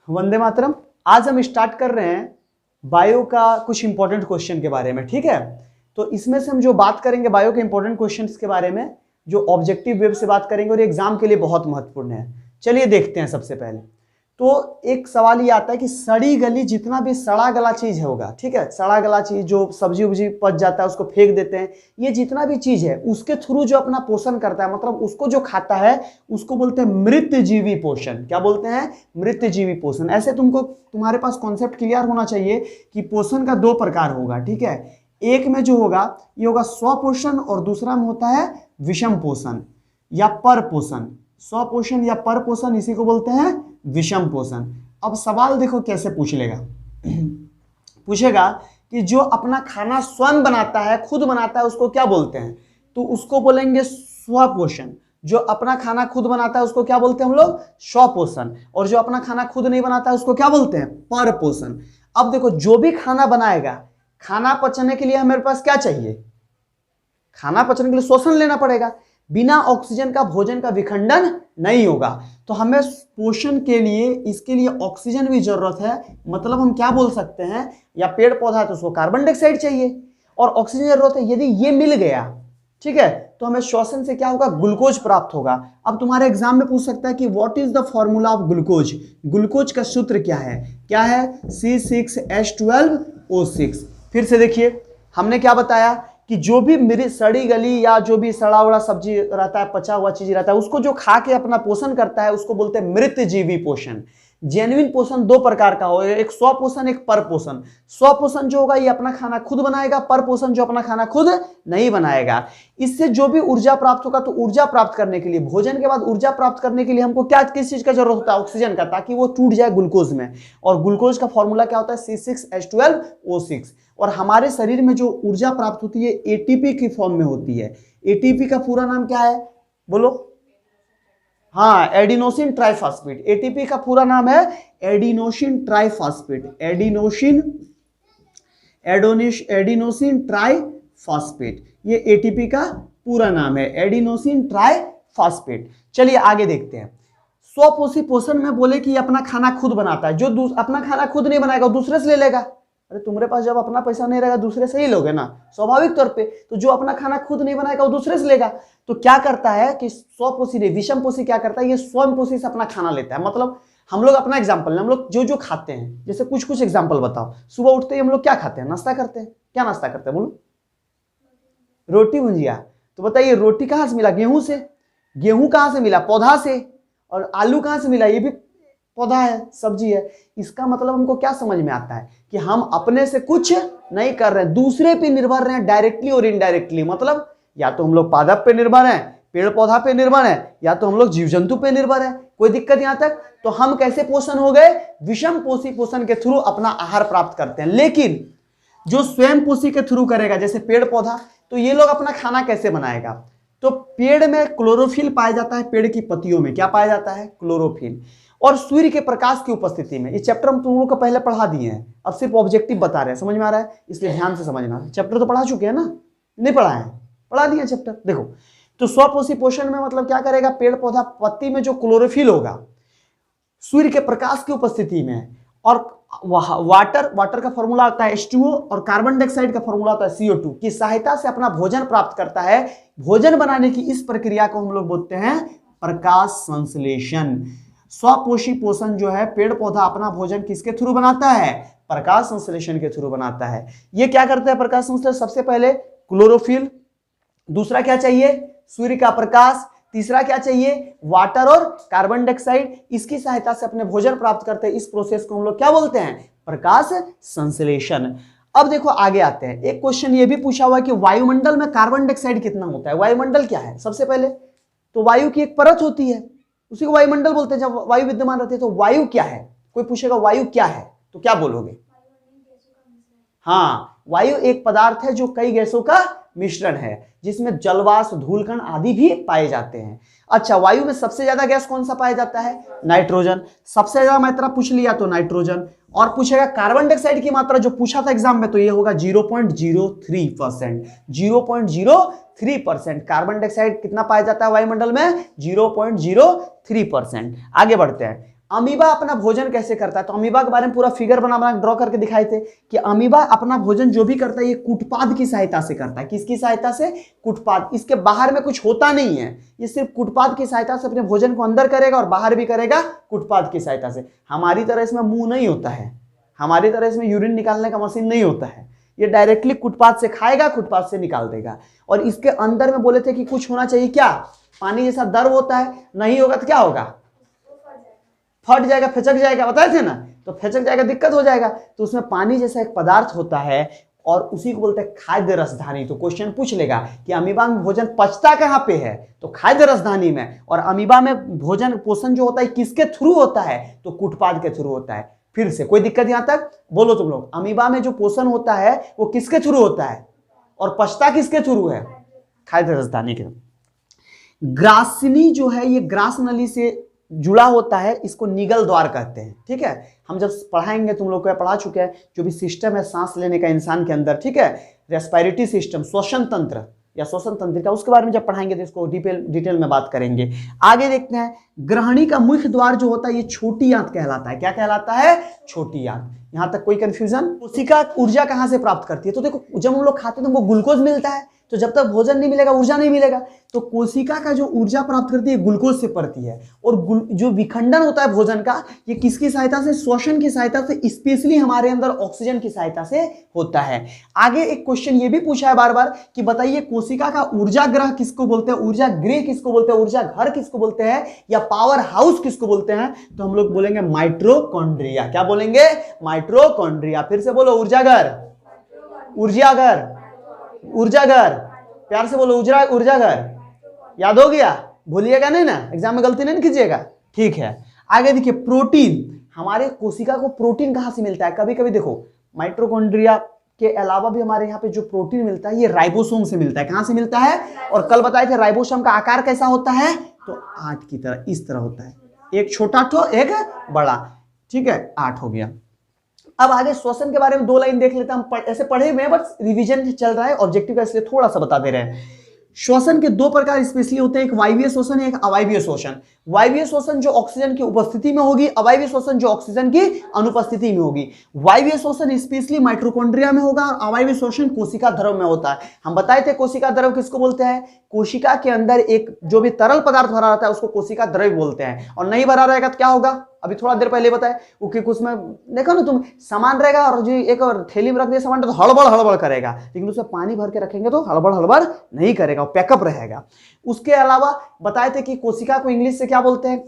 वंदे मातरम। आज हम स्टार्ट कर रहे हैं बायो का कुछ इंपॉर्टेंट क्वेश्चन के बारे में, ठीक है। तो इसमें से हम जो बात करेंगे बायो के इंपॉर्टेंट क्वेश्चंस के बारे में, जो ऑब्जेक्टिव वेव से बात करेंगे और एग्जाम के लिए बहुत महत्वपूर्ण है। चलिए देखते हैं। सबसे पहले तो एक सवाल ये आता है कि सड़ी गली, जितना भी सड़ा गला चीज होगा, ठीक है, सड़ा गला चीज जो सब्जी उब्जी पच जाता है उसको फेंक देते हैं, ये जितना भी चीज है उसके थ्रू जो अपना पोषण करता है, मतलब उसको जो खाता है उसको बोलते हैं मृतजीवी पोषण। क्या बोलते हैं? मृतजीवी पोषण। ऐसे तुम्हारे पास कॉन्सेप्ट क्लियर होना चाहिए कि पोषण का दो प्रकार होगा, ठीक है। एक में जो होगा ये होगा स्वपोषण और दूसरा में होता है विषम पोषण या पर पोषण। स्वपोषण या पर पोषण, इसी को बोलते हैं विषम पोषण। अब सवाल देखो कैसे पूछ लेगा। पूछेगा कि जो अपना खाना स्वयं बनाता है, खुद बनाता है, उसको क्या बोलते हैं? तो उसको बोलेंगे स्वपोषण। जो अपना खाना खुद बनाता है उसको क्या बोलते हैं हम लोग? स्वपोषण। और जो अपना खाना खुद नहीं बनाता है उसको क्या बोलते हैं? पर पोषण। अब देखो, जो भी खाना बनाएगा, खाना पचने के लिए हमारे पास क्या चाहिए? खाना पचने के लिए श्वसन लेना पड़ेगा। बिना ऑक्सीजन का भोजन का विखंडन नहीं होगा। तो हमें पोषण के लिए, इसके लिए ऑक्सीजन भी जरूरत है। मतलब हम क्या बोल सकते हैं, या पेड़ पौधा है तो उसको कार्बन डाइऑक्साइड चाहिए और ऑक्सीजन जरूरत है। यदि ये मिल गया, ठीक है, तो हमें श्वसन से क्या होगा? ग्लूकोज प्राप्त होगा। अब तुम्हारे एग्जाम में पूछ सकता है कि what is the formula of glucose? Glucose का सूत्र क्या है? क्या है? C6H12O6। फिर से देखिए, हमने क्या बताया कि जो भी मेरी सड़ी गली या जो भी सड़ा उड़ा सब्जी रहता है, पचा हुआ चीज रहता है, उसको जो खा के अपना पोषण करता है उसको बोलते हैं मृतजीवी पोषण। जेन्युइन पोषण दो प्रकार का होगा, एक स्वपोषण, एक पर पोषण। स्वपोषण जो होगा ये अपना खाना खुद बनाएगा, पर पोषण जो अपना खाना खुद नहीं बनाएगा। इससे जो भी ऊर्जा प्राप्त होगा, तो ऊर्जा प्राप्त करने के लिए, भोजन के बाद ऊर्जा प्राप्त करने के लिए हमको क्या, किस चीज का जरूरत होता है? ऑक्सीजन का, ताकि वो टूट जाए ग्लूकोज में। और ग्लूकोज का फॉर्मूला क्या होता है? C6H12O6। और हमारे शरीर में जो ऊर्जा प्राप्त होती है एटीपी की फॉर्म में होती है। एटीपी का पूरा नाम क्या है? बोलो। हाँ, एडिनोसिन ट्राइफॉस्फेट। एटीपी का पूरा नाम है एडिनोसिन ट्राइफॉस्फेट। एडिनोसिन ट्राइफॉस्फेट, ये एटीपी का पूरा नाम है, एडिनोसिन ट्राइफॉस्फेट। चलिए आगे देखते हैं। स्वपोषी पोषण में बोले कि अपना खाना खुद बनाता है। जो अपना खाना खुद नहीं बनाएगा वो दूसरे से ले लेगा। अरे तुम्हारे पास जब अपना पैसा नहीं रहेगा दूसरे से ही लोगे ना, स्वाभाविक तौर पे। तो जो अपना खाना खुद नहीं बनाएगा वो दूसरे से लेगा। तो क्या करता है कि स्वपोषी नहीं, विषम पोषी क्या करता है? ये स्वयं पोषी से अपना खाना लेता है। मतलब हम लोग अपना एग्जाम्पल लें, हम लोग जो जो खाते हैं, जैसे कुछ एग्जाम्पल बताओ। सुबह उठते ही हम लोग क्या खाते हैं? नाश्ता करते हैं। क्या नाश्ता करते हैं? बोलो। रोटी भुजिया। तो बताइए रोटी कहाँ से मिला? गेहूं से। गेहूं कहाँ से मिला? पौधा से। और आलू कहाँ से मिला? ये भी पौधा है, सब्जी है। इसका मतलब हमको क्या समझ में आता है कि हम अपने से कुछ नहीं कर रहे हैं, दूसरे पे निर्भर रहे हैं, डायरेक्टली और इनडायरेक्टली। मतलब या तो हम लोग पादप पे निर्भर हैं, पेड़ पौधा पे निर्भर हैं, या तो हम लोग जीव जंतु पे निर्भर हैं। कोई दिक्कत यहां तक? तो हम कैसे पोषण हो गए? विषम पोषी पोषण के थ्रू अपना आहार प्राप्त करते हैं। लेकिन जो स्वयं पोषी के थ्रू करेगा, जैसे पेड़ पौधा, तो ये लोग अपना खाना कैसे बनाएगा? तो पेड़ में क्लोरोफिल पाया जाता है। पेड़ की पत्तियों में क्या पाया जाता है? क्लोरोफिल। और सूर्य के प्रकाश की उपस्थिति में, ये चैप्टर हम तुम लोगों को पहले पढ़ा दिए हैं, अब सिर्फ ऑब्जेक्टिव बता रहे हैं। समझ में आ रहा है? इसलिए ध्यान से समझना। चैप्टर तो पढ़ा चुके हैं ना? नहीं पढ़ा है? पढ़ा दिए चैप्टर। देखो, तो स्वपोषी पोषण में मतलब क्या करेगा? पेड़ पौधा पत्ती में जो क्लोरोफिल होगा सूर्य के प्रकाश की उपस्थिति में, और वाटर का फॉर्मूला होता है H2O, और कार्बन डाइऑक्साइड का फॉर्मूला होता है CO2 की सहायता से अपना भोजन प्राप्त करता है। भोजन बनाने की इस प्रक्रिया को हम लोग बोलते हैं प्रकाश संश्लेषण। स्वपोषी पोषण जो है, पेड़ पौधा अपना भोजन किसके थ्रू बनाता है? प्रकाश संश्लेषण के थ्रू बनाता है। ये क्या करता है प्रकाश संश्लेषण? सबसे पहले क्लोरोफिल, दूसरा क्या चाहिए? सूर्य का प्रकाश, तीसरा क्या चाहिए? वाटर और कार्बन डाइऑक्साइड। इसकी सहायता से अपने भोजन प्राप्त करते हैं। इस प्रोसेस को हम लोग क्या बोलते हैं? प्रकाश संश्लेषण। अब देखो आगे आते हैं। एक क्वेश्चन ये भी पूछा हुआ है कि वायुमंडल में कार्बन डाइऑक्साइड कितना होता है? वायुमंडल क्या है? सबसे पहले तो वायु की एक परत होती है, उसी को वायुमंडल बोलते हैं। जब वायु विद्यमान रहती है तो वायु क्या है? कोई पूछेगा वायु क्या है तो क्या बोलोगे? हाँ, वायु एक पदार्थ है जो कई गैसों का मिश्रण है, जिसमें जलवाष्प, धूलकण आदि भी पाए जाते हैं। अच्छा, वायु में सबसे ज्यादा गैस कौन सा पाया जाता है? नाइट्रोजन। सबसे ज्यादा मात्रा पूछ लिया तो नाइट्रोजन। और पूछेगा कार्बन डाइऑक्साइड की मात्रा, जो पूछा था एग्जाम में, तो ये होगा 0.03%। 0.03% कार्बन डाइऑक्साइड कितना पाया जाता है वायुमंडल में? 0.03%। आगे बढ़ते हैं। अमीबा अपना भोजन कैसे करता है? तो अमीबा के बारे में पूरा फिगर बना बना ड्रॉ करके दिखाए थे कि अमीबा अपना भोजन जो भी करता है ये कूटपाद की सहायता से करता है। किसकी सहायता से? कूटपाद। इसके बाहर में कुछ होता नहीं है, ये सिर्फ कूटपाद की सहायता से अपने भोजन को अंदर करेगा और बाहर भी करेगा कूटपाद की सहायता से। हमारी तरह इसमें मुंह नहीं होता है, हमारी तरह इसमें यूरिन निकालने का मशीन नहीं होता है, ये डायरेक्टली कूटपाद से खाएगा, कूटपाद से निकाल देगा। और इसके अंदर में बोले थे कि कुछ होना चाहिए, क्या? पानी जैसा द्रव होता है, नहीं होगा तो क्या होगा? फट जाएगा, फेचक जाएगा, बताए थे ना। तो फेचक जाएगा, दिक्कत हो जाएगा। तो उसमें पानी जैसा एक पदार्थ होता है और उसी को बोलते हैं खाद्य रसधानी। तो क्वेश्चन पूछ लेगा कि अमीबा में भोजन पचता कहाँ पे है? तो खाद्य रसधानी में। और अमीबा में भोजन पोषण जो होता है किसके थ्रू होता है? तो कूटपाद के थ्रू होता है। फिर से कोई दिक्कत यहां तक? बोलो तुम लोग, अमीबा में जो पोषण होता है वो किसके थ्रू होता है और पचता किसके थ्रू है? खाद्य रसधानी के। ग्रासनी जो है ये ग्रास नली से जुड़ा होता है, इसको निगल द्वार कहते हैं। ठीक है, हम जब पढ़ाएंगे, तुम लोग को पढ़ा चुके हैं, जो भी सिस्टम है सांस लेने का इंसान के अंदर, ठीक है, रेस्पिरेटरी सिस्टम, श्वसन तंत्र या श्वसन तंत्रिका, उसके बारे में जब पढ़ाएंगे तो इसको डिटेल में बात करेंगे। आगे देखते हैं, ग्रहणी का मुख्य द्वार जो होता है ये छोटी आंत कहलाता है। क्या कहलाता है? छोटी आंत। यहां तक कोई कंफ्यूजन? कोशिका ऊर्जा कहां से प्राप्त करती है? तो देखो, जब हम लोग खाते हैं तो हमको ग्लूकोज मिलता है, तो जब तक भोजन नहीं मिलेगा ऊर्जा नहीं मिलेगा। तो कोशिका का जो ऊर्जा प्राप्त करती है ग्लूकोज से पड़ती है। और जो विखंडन होता है भोजन का, ये किसकी सहायता से? श्वसन की सहायता से, स्पेशली हमारे अंदर ऑक्सीजन की सहायता से होता है। आगे एक क्वेश्चन ये भी पूछा है बार बार कि बताइए कोशिका का ऊर्जा ग्रह किसको बोलते हैं, ऊर्जा गृह किसको बोलते हैं, ऊर्जा घर किसको बोलते हैं, या पावर हाउस किसको बोलते हैं? तो हम लोग बोलेंगे माइटोकॉन्ड्रिया। क्या बोलेंगे? माइटोकॉन्ड्रिया। फिर से बोलो, ऊर्जाघर, ऊर्जाघर, ऊर्जाघर, प्यार से बोलो, ऊर्जाघर। याद हो गया? भूलिएगा नहीं ना, एग्जाम में गलती नहीं कीजिएगा। ठीक है, आगे देखिए, प्रोटीन। हमारे कोशिका को प्रोटीन कहां से मिलता है? कभी कभी देखो, माइटोकॉन्ड्रिया के अलावा भी हमारे यहाँ पे जो प्रोटीन मिलता है ये राइबोसोम से मिलता है। कहां से मिलता है? और कल बताए थे राइबोसोम का आकार कैसा होता है? तो 8 की तरह, इस तरह होता है, एक छोटा तो एक बड़ा। ठीक है, 8 हो गया। अब आगे श्वसन के बारे में 2 लाइन देख लेते हैं। हम ऐसे पढ़े हुए हैं, बस रिवीजन चल रहा है, ऑब्जेक्टिव का, इसलिए थोड़ा सा बता दे रहे हैं। श्वसन के 2 प्रकार स्पेशली होते हैं, एक वायवीय श्वसन, एक अवायवीय श्वसन। वायवीय श्वसन जो ऑक्सीजन की उपस्थिति में होगी, अवायवीय श्वसन जो ऑक्सीजन की अनुपस्थिति में होगी। वायवीय श्वसन स्पेशली माइटोकॉन्ड्रिया में होगा और अवायवीय श्वसन कोशिका द्रव में होता है। हम बताए थे कोशिका द्रव किसको बोलते हैं? कोशिका के अंदर एक जो भी तरल पदार्थ भरा रहता है उसको कोशिका द्रव बोलते हैं। और नहीं भरा रहेगा तो क्या होगा? अभी थोड़ा देर पहले बताए, उसमें देखो ना तुम, सामान रहेगा और जो एक और थैली में रख दिया सामान तो हड़बड़ हड़बड़ करेगा, लेकिन उसमें पानी भर के रखेंगे तो हड़बड़ हड़बड़ नहीं करेगा, पैकअप रहेगा। उसके अलावा बताए थे कि कोशिका को इंग्लिश से क्या बोलते हैं?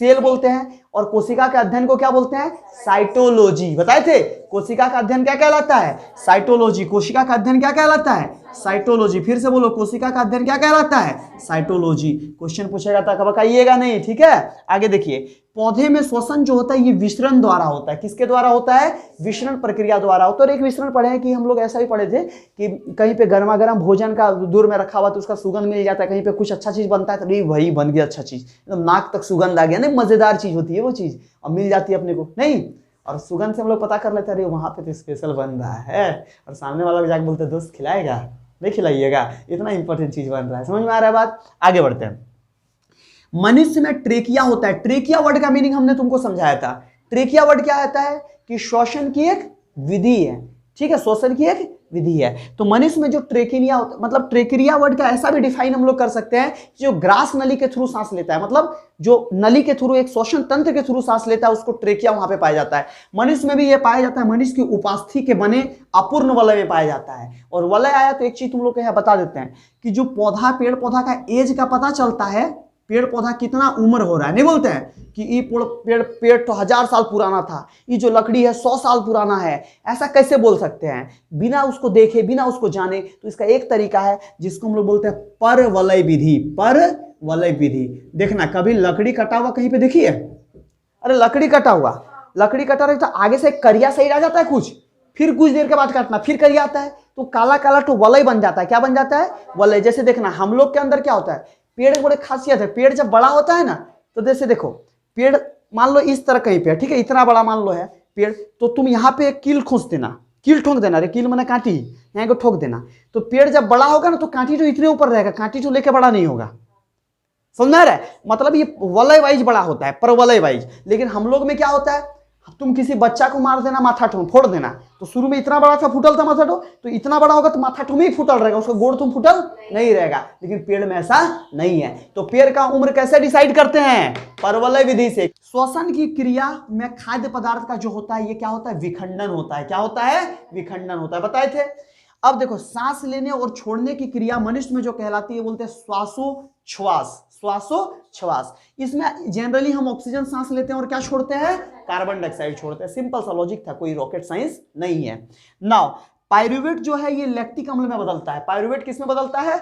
सेल बोलते हैं। और कोशिका के अध्ययन को क्या बोलते हैं? साइटोलॉजी। बताए थे कोशिका का अध्ययन क्या कहलाता है? साइटोलॉजी। कोशिका का अध्ययन क्या कहलाता है? साइटोलॉजी। फिर से बोलो, कोशिका का अध्ययन क्या कहलाता है? साइटोलॉजी। क्वेश्चन पूछेगा तो कबकाइएगा नहीं, ठीक है। आगे देखिए, पौधे में श्वसन जो होता है ये विसरण द्वारा होता है। किसके द्वारा होता है? विसरण प्रक्रिया द्वारा होता है। और एक विसरण पढ़े हैं कि हम लोग ऐसा भी पढ़े थे कि कहीं पे गर्मा गर्म भोजन का दूर में रखा हुआ तो उसका सुगंध मिल जाता है, कहीं पे कुछ अच्छा चीज बनता है तो नहीं वही बन गया अच्छा चीज, एकदम नाक तक सुगंध आ गया, नहीं मजेदार चीज होती है वो चीज, और मिल जाती है अपने को नहीं। और सुगंध से हम लोग पता कर लेते हैं अरे वहां पे तो स्पेशल बन रहा है, और सामने वाला भी जाके बोलते दोस्त खिलाएगा, नहीं खिलाइएगा, इतना इंपॉर्टेंट चीज बन रहा है। समझ में आ रहा है बात? आगे बढ़ते हैं। मनुष्य में ट्रेकिया होता है। ट्रेकिया वर्ड का मीनिंग हमने तुमको समझाया था। ट्रेकिया वर्ड क्या होता है? कि श्वसन की एक विधि है, ठीक है, श्वसन की एक विधि है। तो मनुष्य में जो ट्रेकिया होता, मतलब ट्रेकिया वर्ड का ऐसा भी डिफाइन हम लोग कर सकते हैं जो ग्रास नली के थ्रू सांस लेता है, मतलब जो नली के थ्रू एक श्वसन तंत्र के थ्रू सांस लेता है उसको ट्रेकिया वहां पे पाया जाता है। मनुष्य में भी ये पाया जाता है, मनुष्य की उपास्थि के बने अपूर्ण वलय में पाया जाता है। और वलय आया तो एक चीज तुम लोग को यहाँ बता देते हैं कि जो पौधा, पेड़ पौधा का एज का पता चलता है, पेड़ पौधा कितना उम्र हो रहा है, नहीं बोलते हैं कि ये पेड़ तो 1000 साल पुराना था, ये जो लकड़ी है 100 साल पुराना है, ऐसा कैसे बोल सकते हैं बिना उसको देखे, बिना उसको जाने? तो इसका एक तरीका है जिसको हम लोग बोलते हैं परवलय विधि। परवलय विधि। देखना, कभी लकड़ी कटा हुआ कहीं पे देखिए? अरे लकड़ी कटा रहे तो आगे से करिया सही आ जाता है कुछ, फिर कुछ देर के बाद काटना फिर करिया आता है तो काला काला तो वलय बन जाता है। क्या बन जाता है? वलय। जैसे देखना, हम लोग के अंदर क्या होता है, पेड़ की बड़ी खासियत है, पेड़ जब बड़ा होता है ना तो जैसे देखो, पेड़ मान लो इस तरह कहीं पे, ठीक है, इतना बड़ा मान लो है पेड़, तो तुम यहाँ पे एक कील ठोक देना, अरे कील मैंने काटी, यहाँ को ठोक देना, तो पेड़ जब बड़ा होगा ना तो कांटी तो इतने ऊपर रहेगा, कांटी तो लेके बड़ा नहीं होगा। समझ में आ रहा है? मतलब ये वलय वाइज बड़ा होता है, परवलय वाइज। लेकिन हम लोग में क्या होता है, तुम किसी बच्चा को मार देना, माथा ठुम फोड़ देना, तो शुरू में इतना बड़ा था, फुटल था माथा ठुम, तो इतना बड़ा होगा तो माथा ठुम ही फुटल रहेगा, उसका गोड़ तुम फुटल नहीं रहेगा। लेकिन पेड़ में ऐसा नहीं है। तो पेड़ का उम्र कैसे डिसाइड करते हैं? परवलय विधि से। श्वसन की क्रिया में खाद्य पदार्थ का जो होता है, ये क्या होता है? विखंडन होता है। क्या होता है? विखंडन होता है, बताए थे। अब देखो, सांस लेने और छोड़ने की क्रिया मनुष्य में जो कहलाती है, बोलते हैं श्वासोच्छ्वास। श्वासोच्छ्वास, इसमें जनरली हम ऑक्सीजन सांस लेते हैं और क्या छोड़ते हैं? कार्बन डाइऑक्साइड छोड़ते हैं। सिंपल सा लॉजिक था, कोई रॉकेट साइंस नहीं है। नाउ पायरुवेट जो है ये लैक्टिक अम्ल में बदलता है। पायरुवेट किस में बदलता है?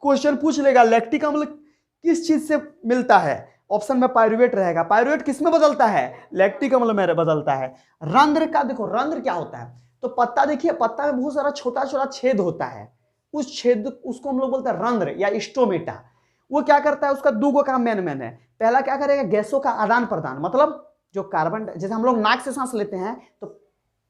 क्वेश्चन पूछ लेगा, लैक्टिक अम्ल किस चीज से मिलता है? ऑप्शन में पायरुवेट रहेगा। पायरुवेट किस में बदलता है? लैक्टिक अम्ल में बदलता है। रंध्र का देखो, रंध्र क्या होता है? तो पत्ता देखिए, पत्ता में बहुत सारा छोटा छोटा छेद होता है, उस छेद उसको हम लोग बोलते हैं रंध्र या स्टोमेटा। वो क्या करता है? उसका दो काम मेन है। पहला क्या करेगा? गैसों का आदान प्रदान, मतलब जो कार्बन, जैसे हम लोग नाक से सांस लेते हैं तो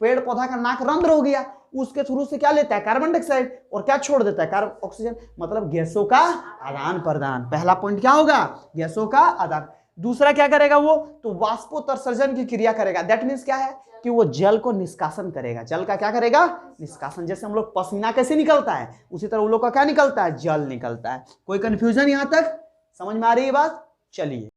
पेड़ पौधा का नाक रंध्र हो गया, उसके थ्रू से क्या लेता है? कार्बन डाइऑक्साइड, और क्या छोड़ देता है? कार्बन ऑक्सीजन, मतलब गैसों का आदान प्रदान। पहला पॉइंट क्या होगा? गैसों का आदान। दूसरा क्या करेगा वो? तो वाष्पोत्सर्जन की क्रिया करेगा। दैट मीन्स क्या है कि वो जल को निष्कासन करेगा। जल का क्या करेगा? निष्कासन। जैसे हम लोग पसीना कैसे निकलता है, उसी तरह वो लोग का क्या निकलता है? जल निकलता है। कोई कंफ्यूजन यहां तक समझ में आ रही है बात? चलिए